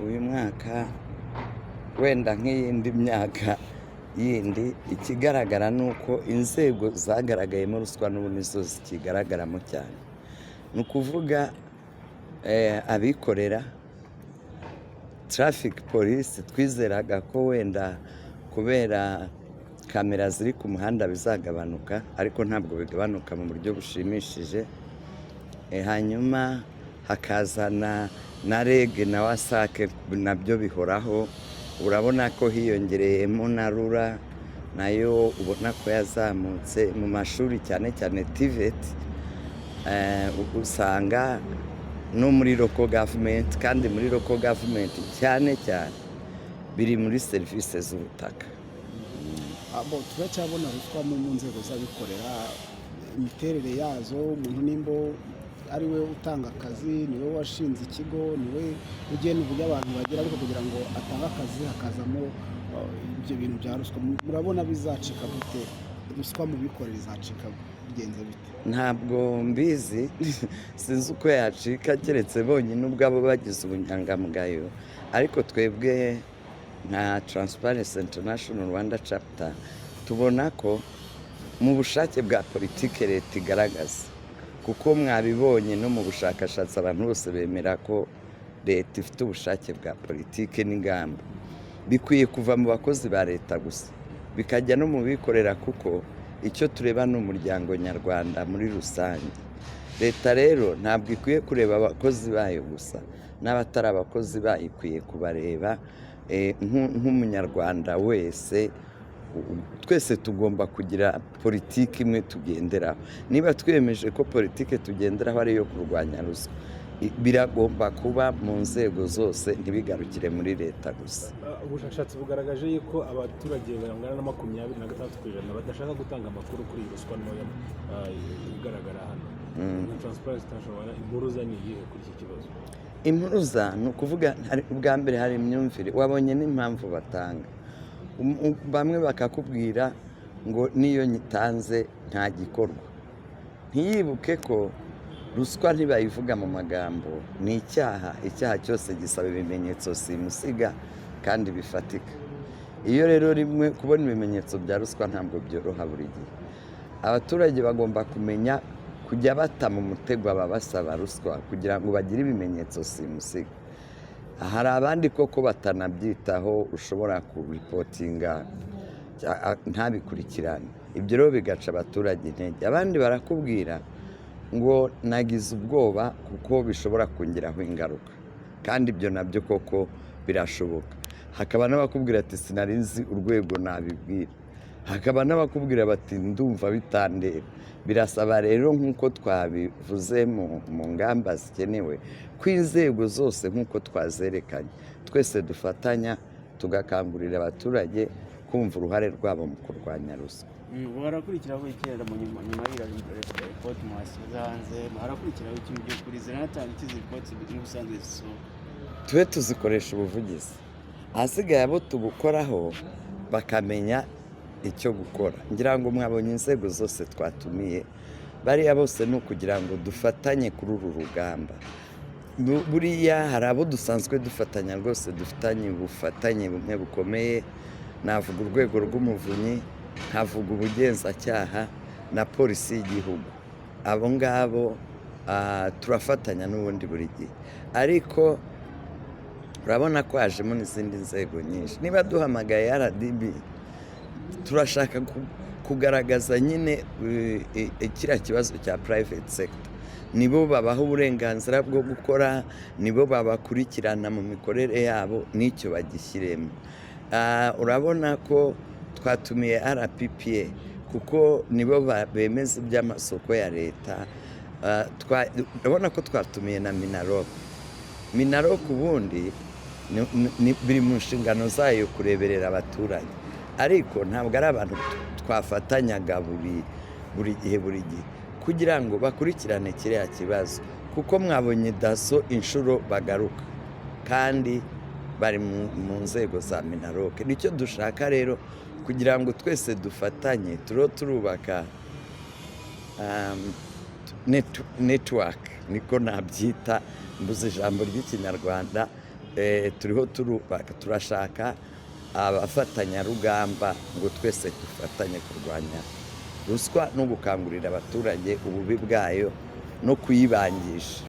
Uyu mwaka wenda nk'iyindi myaka yindi, ikigaragara ni uko inzego zagaragayemo ruswa n'ubu nizo zikigaragaramo cyane. Ni ukuvuga abikorera, traffic police, twizeraga ko wenda kubera kamera ziri ku muhanda bizagabanuka, ariko ntabwo bigabanuka mu buryo bushimishije. Hanyuma hakazana na Reg na wasake, nabyo bihoraho. Urabona ko hiyongereyemo na rura, nayo ubona ko yazamutse mu mashuri cyane cyane TVET. Usanga no muri local government, kandi muri local government cyane cyane biri muri serivisi z'ubutaka. Turacyabona ruswa mu nzego z'abikorera, imiterere yazo, umuntu nimba ari we utanga akazi, ni we washinze ikigo, ni we ugena uburyo abantu bagira, ariko kugira ngo atange akazi hakazamo ibyo bintu bya ruswa. Murabona bizacika gute? Ruswa mu bikorera izacika bigenze bite? Ntabwo mbizi sinzi uko yacika, keretse bonyine ubwabo bagize ubunyangamugayo. Ariko twebwe nka Transaparance International Rwanda chapter tubona ko mu bushake bwa politike leta igaragaza, kuko mwabibonye no mu bushakashatsi abantu bose bemera ko leta ifite ubushake bwa politike n'ingamba. Bikwiye kuva mu bakozi ba leta gusa bikajya no mu bikorera, kuko icyo tureba ni umuryango nyarwanda muri rusange. Leta rero ntabwo ikwiye kureba abakozi bayo gusa, n'abatari abakozi bayo ikwiye kubareba nk'umunyarwanda wese. Twese tugomba kugira politiki imwe tugenderaho. Niba twiyemeje ko politiki tugenderaho ari iyo kurwanya ruswa, biragomba kuba mu nzego zose, ntibigarukire muri leta gusa. Ubushakashatsi bugaragaje yuko abaturage bangana na 26% badashaka gutanga amakuru kuri ruswa ntoya igaragara hano. Transaparance International, impuruza ni iyihe kuri iki kibazo? Impuruza ni ukuvuga ubwa mbere hari imyumvire, wabonye n'impamvu batanga. Bamwe bakakubwira ngo niyo nyitanze nta gikorwa. Ntiyibuke ko ruswa ntibayivuga mu magambo, ni icyaha. Icyaha cyose gisaba ibimenyetso simusiga kandi bifatika. Iyo rero rimwe kubona ibimenyetso bya ruswa ntabwo byoroha buri gihe. Abaturage bagomba kumenya kujya bata mu mutego ababasaba ruswa kugira ngo bagire ibimenyetso simusiga. Hari abandi koko batanabyitaho, ushobora kuripotinga ntabikurikirane. Ibyo rero bigaca abaturage intege. Abandi barakubwira ngo nagize ubwoba kuko bishobora kungiraho ingaruka, kandi ibyo nabyo koko birashoboka. Hakaba n'abakubwira ati sinari nzi urwego nabibwira. Hakaba n'abakubwira bati ndumva bitandera. Birasaba rero nk'uko twabivuze mu ngamba zikenewe, ko inzego zose nk'uko twazerekanye twese dufatanya tugakangurira abaturage kumva uruhare rwabo mu kurwanya ruswa. Barakurikiraho ikirera mu nyuma y'iriya report mwasize hanze, barakurikiraho ikintu byo kuri zinatanga ikizi report n'ubusanzwe zisohoka. Tube tuzikoresha ubuvugizi, ahasigaye abo tubukoraho bakamenya icyo gukora. Ngira ngo mwabonye inzego zose twatumiye, bariya bose ni ukugira ngo dufatanye kuri uru rugamba. Buriya hari abo dusanzwe dufatanya rwose, dufitanye ubufatanye bumwe bukomeye. Navuga urwego rw'umuvunyi, nkavuga ubugenzacyaha na polisi y'igihugu. Abo ngabo turafatanya n'ubundi buri gihe, ariko urabona ko hajemo n'izindi nzego nyinshi. Niba duhamagaye RDB, turashaka kugaragaza nyine kiriya kibazo cya private sector. Nibo babaha uburenganzira bwo gukora, nibo babakurikirana mu mikorere yabo, n'icyo bagishyiremo. Urabona ko twatumiye RPPA kuko nibo bemeza iby'amasoko ya leta. Urabona ko twatumiye na Minarok ubundi biri mu nshingano zayo kureberera abaturage, ariko ntabwo ari abantu twafatanyaga buri gihe kugira ngo bakurikirane kiriya kibazo, kuko mwabonye daso inshuro bagaruka kandi bari mu nzego za Minarok. Nicyo dushaka rero, kugira ngo twese dufatanye turubaka network, niko nabyita, mbuze ijambo ry'ikinyarwanda, turiho turashaka abafatanyarugamba ngo twese dufatanye kurwanya ruswa no gukangurira abaturage ububi bwayo no kuyibangisha.